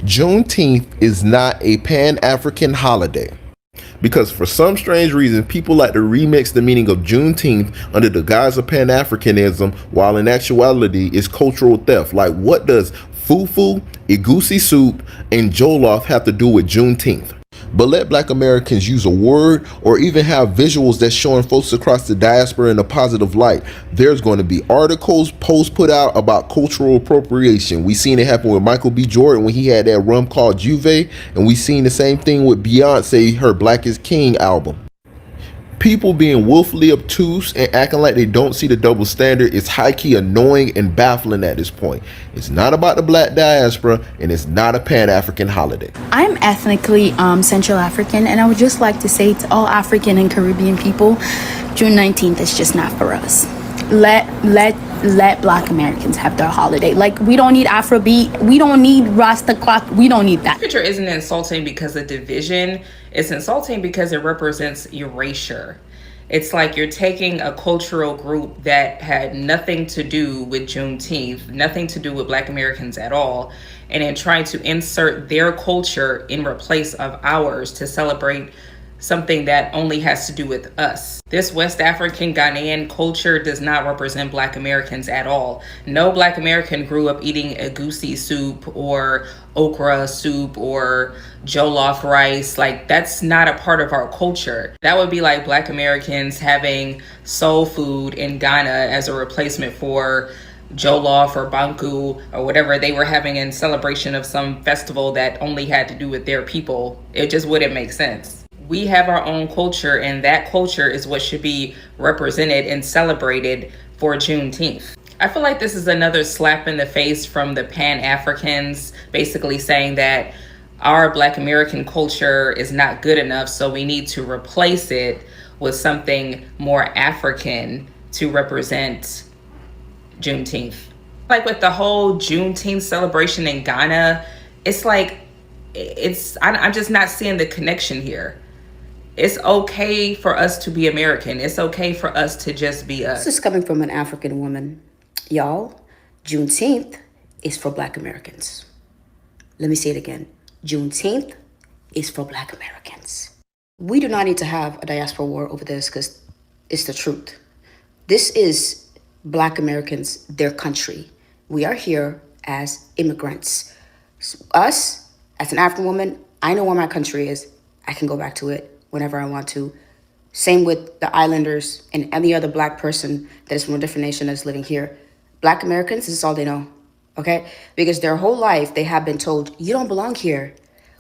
Juneteenth is not a Pan-African holiday. Because for some strange reason, people like to remix the meaning of Juneteenth under the guise of Pan-Africanism, while in actuality it's cultural theft. Like, what does fufu, egusi soup, and jollof have to do with Juneteenth? But let Black Americans use a word or even have visuals that's showing folks across the diaspora in a positive light. There's going to be articles, posts put out about cultural appropriation. We seen it happen with Michael B. Jordan when he had that rum called Juve, and we seen the same thing with Beyonce, her Black is King album. People being willfully obtuse and acting like they don't see the double standard is high-key annoying and baffling at this point. It's not about the Black diaspora, and it's not a Pan-African holiday. I'm ethnically Central African, and I would just like to say to all African and Caribbean people, June 19th is just not for us. Let Black Americans have their holiday. Like, we don't need Afrobeat, we don't need Rasta clock, we don't need that. This picture isn't insulting because of division. It's insulting because it represents erasure. It's like you're taking a cultural group that had nothing to do with Juneteenth, nothing to do with Black Americans at all, and then trying to insert their culture in replace of ours to celebrate something that only has to do with us. This West African Ghanaian culture does not represent Black Americans at all. No Black American grew up eating egusi soup or okra soup or jollof rice. Like, that's not a part of our culture. That would be like Black Americans having soul food in Ghana as a replacement for jollof or banku or whatever they were having in celebration of some festival that only had to do with their people. It just wouldn't make sense. We have our own culture, and that culture is what should be represented and celebrated for Juneteenth. I feel like this is another slap in the face from the Pan-Africans, basically saying that our Black American culture is not good enough, so we need to replace it with something more African to represent Juneteenth. Like with the whole Juneteenth celebration in Ghana, it's like, I'm just not seeing the connection here. It's okay for us to be American. It's okay for us to just be us. This is coming from an African woman. Y'all, Juneteenth is for Black Americans. Let me say it again. Juneteenth is for Black Americans. We do not need to have a diaspora war over this because it's the truth. This is Black Americans, their country. We are here as immigrants. Us, as an African woman, I know where my country is. I can go back to it whenever I want to. Same with the islanders and any other Black person that is from a different nation that's living here. Black Americans, this is all they know, okay? Because their whole life they have been told, you don't belong here.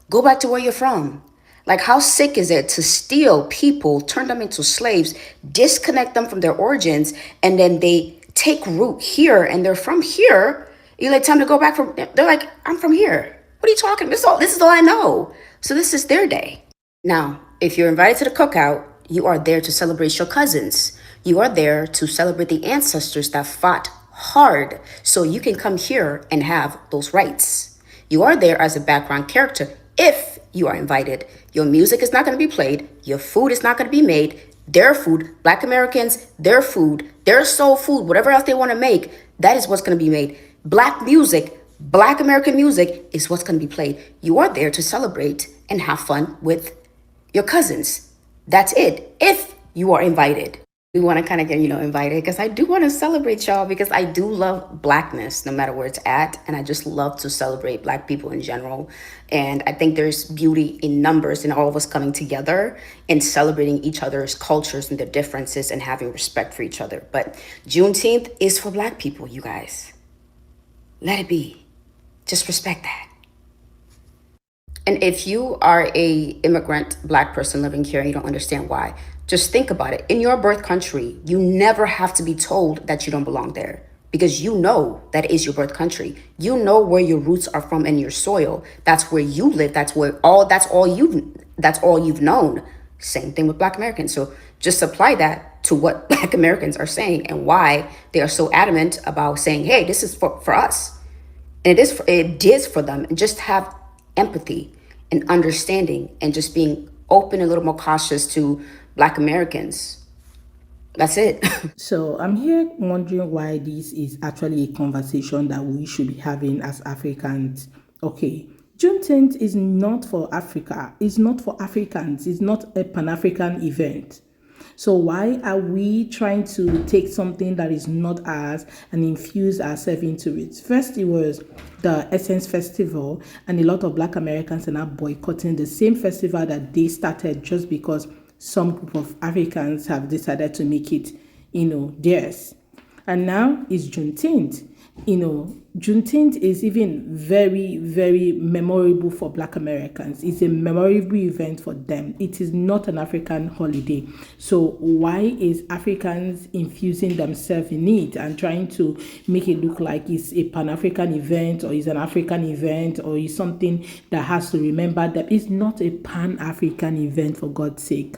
Go back to where you're from. Like, how sick is it to steal people, turn them into slaves, disconnect them from their origins, and then they take root here and they're from here. You like, time to go back from, they're like, I'm from here. What are you talking about? This is all I know. So this is their day. Now, if you're invited to the cookout, you are there to celebrate your cousins. You are there to celebrate the ancestors that fought hard so you can come here and have those rights. You are there as a background character if you are invited. Your music is not going to be played. Your food is not going to be made. Their food, Black Americans, their food, their soul food, whatever else they want to make, that is what's going to be made. Black music, Black American music is what's going to be played. You are there to celebrate and have fun with your cousins. That's it. If you are invited. We want to kind of get, invited because I do want to celebrate y'all because I do love Blackness no matter where it's at. And I just love to celebrate Black people in general. And I think there's beauty in numbers and all of us coming together and celebrating each other's cultures and their differences and having respect for each other. But Juneteenth is for Black people, you guys. Let it be. Just respect that. And if you are a immigrant Black person living here and you don't understand why, just think about it. In your birth country, you never have to be told that you don't belong there because you know that is your birth country. You know where your roots are from and your soil. That's where you live. That's all you've known. Same thing with Black Americans. So just apply that to what Black Americans are saying and why they are so adamant about saying, hey, this is for us. And it is for them. And just have empathy and understanding and just being open, a little more cautious to Black Americans. That's it. So I'm here wondering why this is actually a conversation that we should be having as Africans. Okay, Juneteenth is not for Africa. It's not for Africans. It's not a Pan-African event. So why are we trying to take something that is not ours and infuse ourselves into it? First, it was the Essence Festival, and a lot of Black Americans are now boycotting the same festival that they started just because some group of Africans have decided to make it, theirs. And now it's Juneteenth. Juneteenth is even very, very memorable for Black Americans. It's a memorable event for them. It is not an African holiday. So why is Africans infusing themselves in it and trying to make it look like it's a Pan-African event or it's an African event or it's something that has to remember them? It's not a Pan-African event, for God's sake.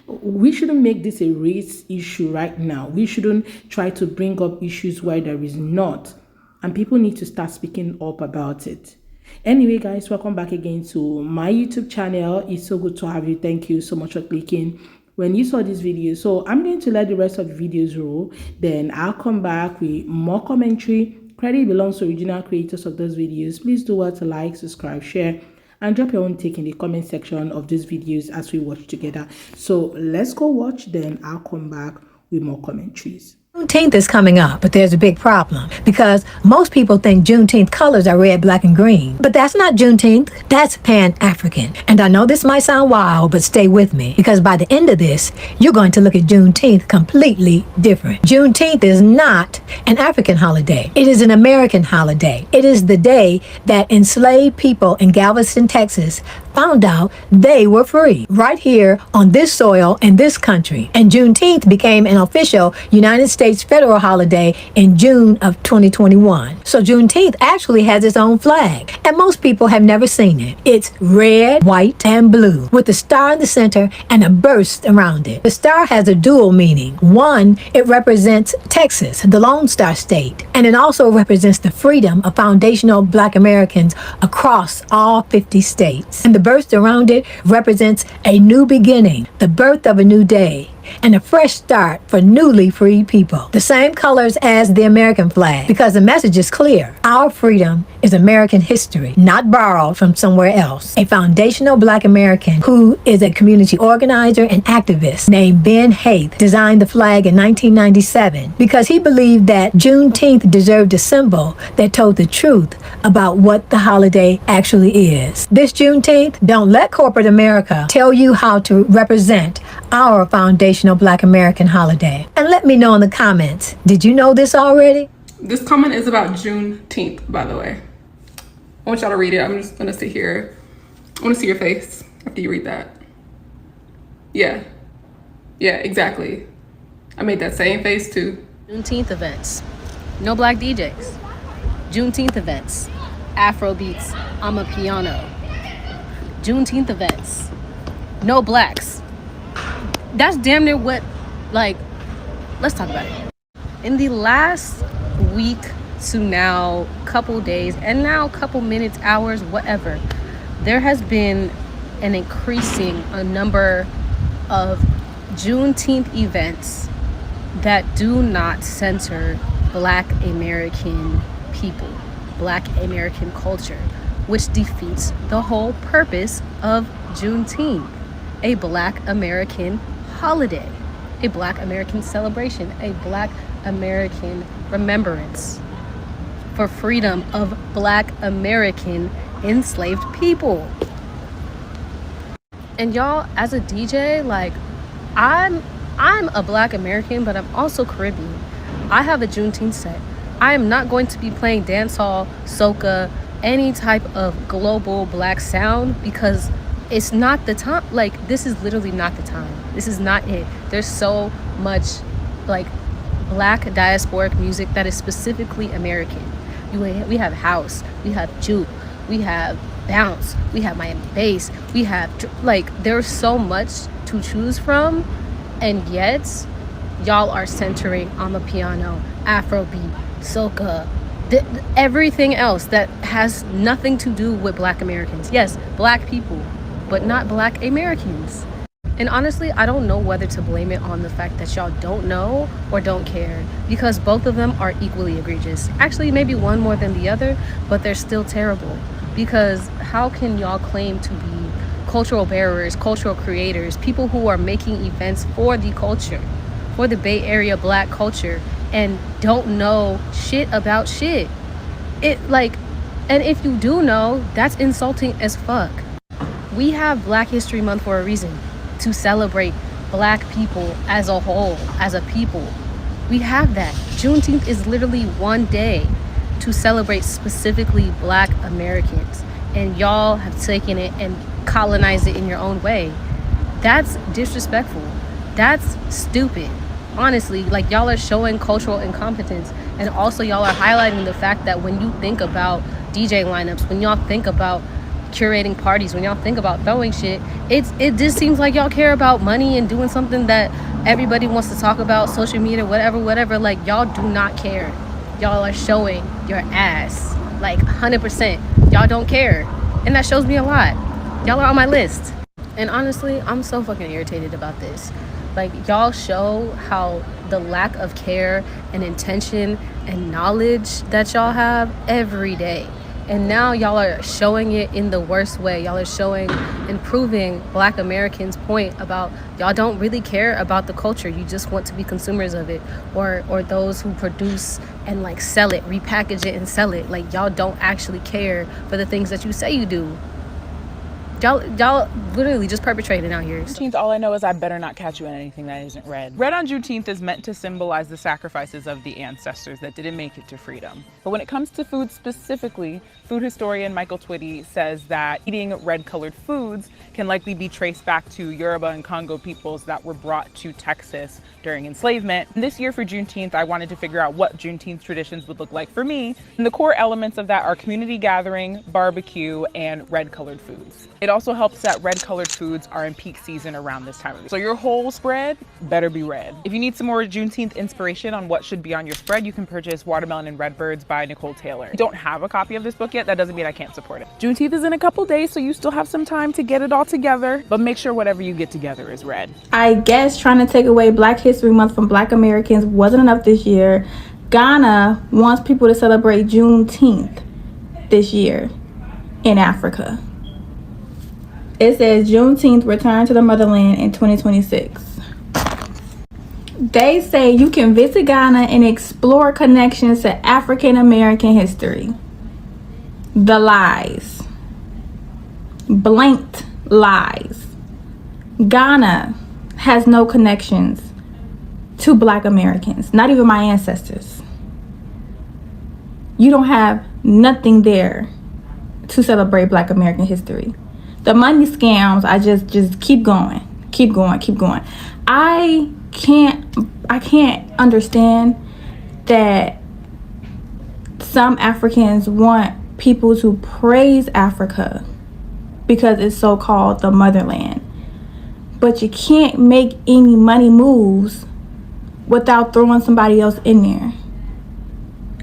We shouldn't make this a race issue right now. We shouldn't try to bring up issues where there is not. And people need to start speaking up about it. Anyway, guys, welcome back again to my YouTube channel. It's so good to have you. Thank you so much for clicking when you saw this video. So I'm going to let the rest of the videos roll. Then I'll come back with more commentary. Credit belongs to original creators of those videos. Please do what to like, subscribe, share, and drop your own take in the comment section of these videos as we watch together. So let's go watch, then I'll come back with more commentaries. Juneteenth is coming up, but there's a big problem because most people think Juneteenth colors are red, black, and green. But that's not Juneteenth. That's Pan-African. And I know this might sound wild, but stay with me because by the end of this, you're going to look at Juneteenth completely different. Juneteenth is not an African holiday. It is an American holiday. It is the day that enslaved people in Galveston, Texas found out they were free right here on this soil in this country. And Juneteenth became an official United States federal holiday in June of 2021. So Juneteenth actually has its own flag, and most people have never seen it. It's red, white, and blue with a star in the center and a burst around it. The star has a dual meaning. One, it represents Texas, the Lone Star State, and it also represents the freedom of foundational Black Americans across all 50 states. And the burst around it represents a new beginning, the birth of a new day, and a fresh start for newly freed people. The same colors as the American flag, because the message is clear. Our freedom is American history, not borrowed from somewhere else. A foundational Black American who is a community organizer and activist named Ben Haith designed the flag in 1997 because he believed that Juneteenth deserved a symbol that told the truth about what the holiday actually is. This Juneteenth, don't let corporate America tell you how to represent our foundational Black American holiday. And let me know in the comments, did you know this already? This comment is about Juneteenth, by the way. I want y'all to read it. I'm just gonna sit here. I wanna see your face after you read that. Yeah, exactly. I made that same face too. Juneteenth events. No black DJs. Juneteenth events. Afro beats. I'm a piano. Juneteenth events. No blacks. That's damn near what, let's talk about it. In the last week to now, couple days, and now couple minutes, hours, whatever, there has been an increasing a number of Juneteenth events that do not center Black American people, Black American culture, which defeats the whole purpose of Juneteenth, a Black American holiday, a Black American celebration, a Black American remembrance for freedom of Black American enslaved people. And y'all, as a DJ, I'm a Black American, but I'm also Caribbean. I have a Juneteenth set. I am not going to be playing dancehall, soca, any type of global Black sound because it's not the time. This is literally not the time. This is not it. There's so much Black diasporic music that is specifically American. We have house, we have juke, we have bounce, we have Miami bass, we have there's so much to choose from, and yet y'all are centering on the piano, Afrobeat, soca, everything else that has nothing to do with Black Americans. Yes, Black people, but not Black Americans. And honestly, I don't know whether to blame it on the fact that y'all don't know or don't care, because both of them are equally egregious. Actually, maybe one more than the other, but they're still terrible. Because how can y'all claim to be cultural bearers, cultural creators, people who are making events for the culture, for the Bay Area Black culture, and don't know shit about shit? And if you do know, that's insulting as fuck. We have Black History Month for a reason, to celebrate Black people as a whole, as a people. We have that. Juneteenth is literally one day to celebrate specifically Black Americans, and y'all have taken it and colonized it in your own way. That's disrespectful. That's stupid. Honestly, like, y'all are showing cultural incompetence, and also y'all are highlighting the fact that when you think about DJ lineups, when y'all think about curating parties, when y'all think about throwing shit, it just seems like y'all care about money and doing something that everybody wants to talk about, social media, whatever. Like, y'all do not care. Y'all are showing your ass, like 100%. Y'all don't care, and that shows me a lot. Y'all are on my list, and honestly, I'm so fucking irritated about this. Like, y'all show how the lack of care and intention and knowledge that y'all have every day. And now y'all are showing it in the worst way. Y'all are showing and proving Black Americans' point about y'all don't really care about the culture. You just want to be consumers of it, or those who produce and like sell it, repackage it and sell it. Like, y'all don't actually care for the things that you say you do. Y'all literally just perpetrating out here. Juneteenth, all I know is I better not catch you in anything that isn't red. Red on Juneteenth is meant to symbolize the sacrifices of the ancestors that didn't make it to freedom. But when it comes to food specifically, food historian Michael Twitty says that eating red-colored foods can likely be traced back to Yoruba and Congo peoples that were brought to Texas during enslavement. And this year for Juneteenth, I wanted to figure out what Juneteenth traditions would look like for me. And the core elements of that are community gathering, barbecue, and red-colored foods. It also helps that red-colored foods are in peak season around this time of year. So your whole spread better be red. If you need some more Juneteenth inspiration on what should be on your spread, you can purchase Watermelon and Redbirds by Nicole Taylor. If you don't have a copy of this book yet, that doesn't mean I can't support it. Juneteenth is in a couple days, so you still have some time to get it all together, but make sure whatever you get together is red. I guess trying to take away Black History Month from Black Americans wasn't enough this year. Ghana wants people to celebrate Juneteenth this year in Africa. It says Juneteenth return to the motherland in 2026. They say you can visit Ghana and explore connections to African American history. The lies. Blanked lies. Ghana has no connections to Black Americans, not even my ancestors. You don't have nothing there to celebrate Black American history. The money scams, I just keep going. I can't understand that some Africans want people to praise Africa because it's so-called the motherland. But you can't make any money moves without throwing somebody else in there,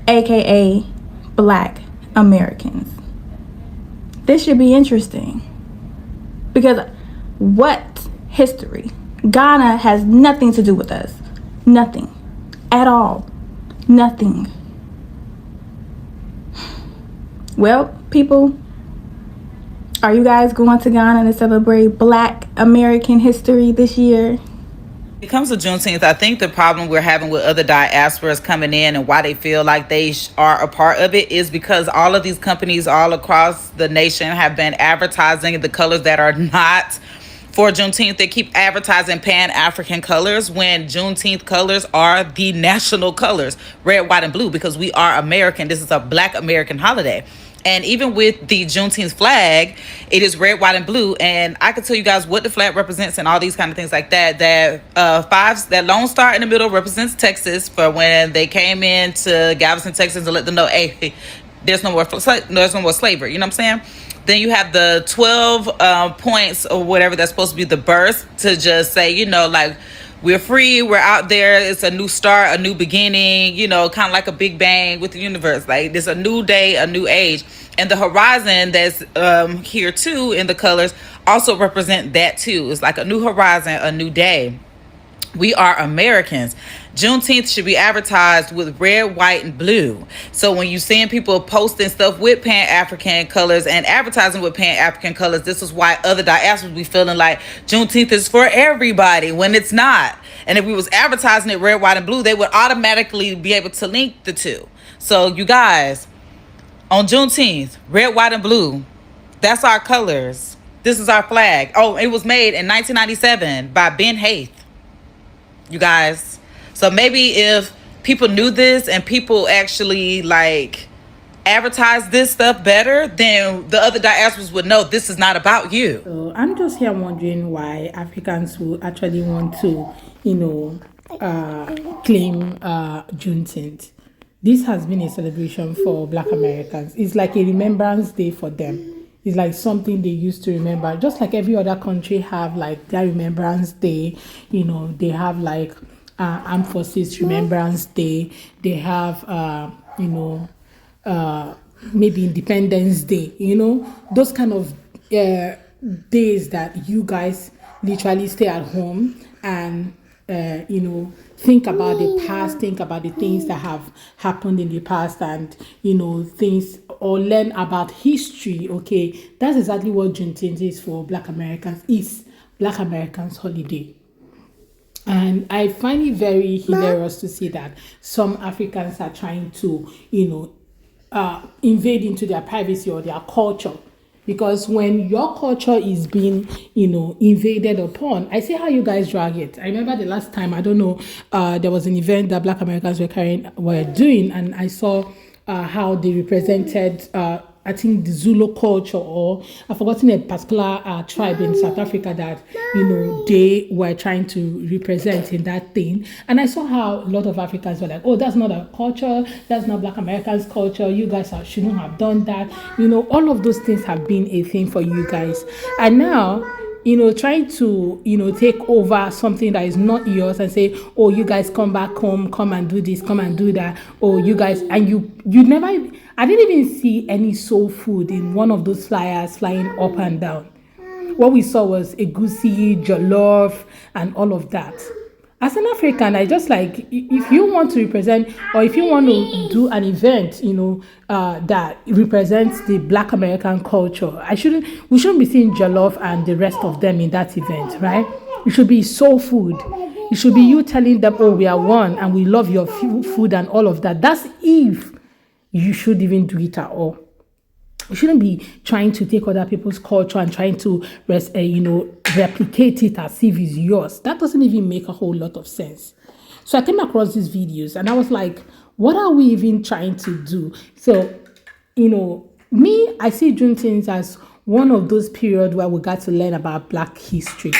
aka Black Americans. This should be interesting. Because what history? Ghana has nothing to do with us. Nothing. At all. Nothing. Well, people, are you guys going to Ghana to celebrate Black American history this year? When it comes to Juneteenth, I think the problem we're having with other diasporas coming in and why they feel like they are a part of it is because all of these companies all across the nation have been advertising the colors that are not for Juneteenth. They keep advertising Pan-African colors when Juneteenth colors are the national colors, red, white, and blue, because we are American. This is a Black American holiday. And even with the Juneteenth flag, it is red, white, and blue. And I can tell you guys what the flag represents and all these kind of things like that. That Lone Star in the middle represents Texas for when they came into Galveston, Texas, to let them know, hey, there's no more slavery. You know what I'm saying? Then you have the 12 points or whatever that's supposed to be the birth to just say, you know, like, we're free, we're out there, it's a new start, a new beginning, you know, kind of like a big bang with the universe. Like, there's a new day, a new age. And the horizon that's here too in the colors also represent that too. It's like a new horizon, a new day. We are Americans. Juneteenth should be advertised with red, white, and blue. So when you seeing people posting stuff with Pan-African colors and advertising with Pan-African colors, this is why other diasporas be feeling like Juneteenth is for everybody when it's not. And if we was advertising it red, white, and blue, they would automatically be able to link the two. So you guys, on Juneteenth, red, white, and blue, that's our colors. This is our flag. Oh, it was made in 1997 by Ben Haith. You guys. So maybe if people knew this and people actually like advertise this stuff better, then the other diasporas would know this is not about you. So I'm just here wondering why Africans will actually want to, claim Juneteenth. This has been a celebration for Black Americans. It's like a remembrance day for them. It's like something they used to remember. Just like every other country have like their Remembrance Day. They have like Armed Forces Remembrance Day. They have, maybe Independence Day. Those kind of days that you guys literally stay at home and think about the past, think about the things that have happened in the past, and things, or learn about history. Okay, that's exactly what Juneteenth is for Black Americans. It's Black Americans' holiday. And I find it very hilarious to see that some Africans are trying to invade into their privacy or their culture. Because when your culture is being, invaded upon, I see how you guys drag it. I remember the last time, I don't know, there was an event that Black Americans were doing, and I saw how they represented, I think, the Zulu culture, or I've forgotten a particular tribe in South Africa that, they were trying to represent in that thing. And I saw how a lot of Africans were like, oh, that's not a culture, that's not Black Americans' culture, you guys shouldn't have done that. All of those things have been a thing for you guys. And now, trying to, take over something that is not yours and say, oh, you guys come back home, come and do this, come and do that. Oh, you guys, and you never, I didn't even see any soul food in one of those flyers flying up and down. What we saw was egusi, jollof, and all of that. As an African, I just like, if you want to represent, or if you want to do an event, that represents the Black American culture, we shouldn't be seeing jollof and the rest of them in that event, right? It should be soul food. It should be you telling them, oh, we are one and we love your food and all of that. That's if you should even do it at all. You shouldn't be trying to take other people's culture and trying to, replicate it as if it's yours. That doesn't even make a whole lot of sense. So I came across these videos and I was like, what are we even trying to do? So, I see Juneteenth as one of those periods where we got to learn about Black history.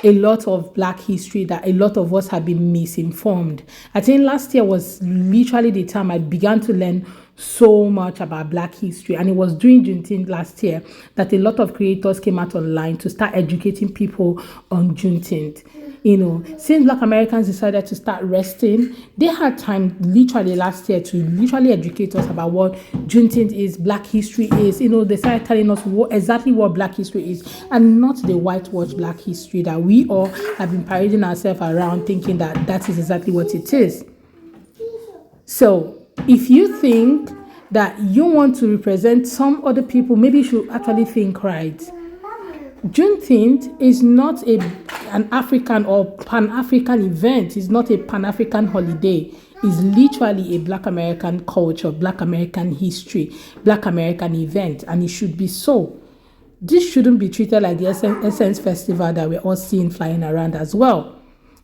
A lot of Black history that a lot of us have been misinformed. I think last year was literally the time I began to learn so much about Black history, and it was during Juneteenth last year that a lot of creators came out online to start educating people on Juneteenth. Since Black Americans decided to start resting, they had time literally last year to literally educate us about what Juneteenth is, Black history is. They started telling us exactly what Black history is, and not the whitewash Black history that we all have been parading ourselves around thinking that that is exactly what it is. So if you think that you want to represent some other people, maybe you should actually think right. Juneteenth is not an African or Pan-African event. It's not a Pan-African holiday. It's literally a Black American culture, Black American history, Black American event, and it should be so. This shouldn't be treated like the Essence Festival that we're all seeing flying around as well,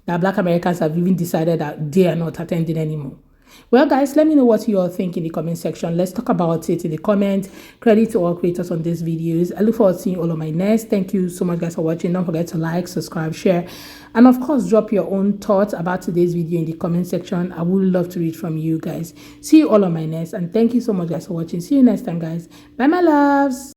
that Black Americans have even decided that they are not attending anymore. Well, guys, let me know what you all think in the comment section. Let's talk about it in the comments. Credit to all creators on these videos. I look forward to seeing all of my next. Thank you so much, guys, for watching. Don't forget to like, subscribe, share, and of course, drop your own thoughts about today's video in the comment section. I would love to read from you guys. See you all on my next, and thank you so much, guys, for watching. See you next time, guys. Bye, my loves.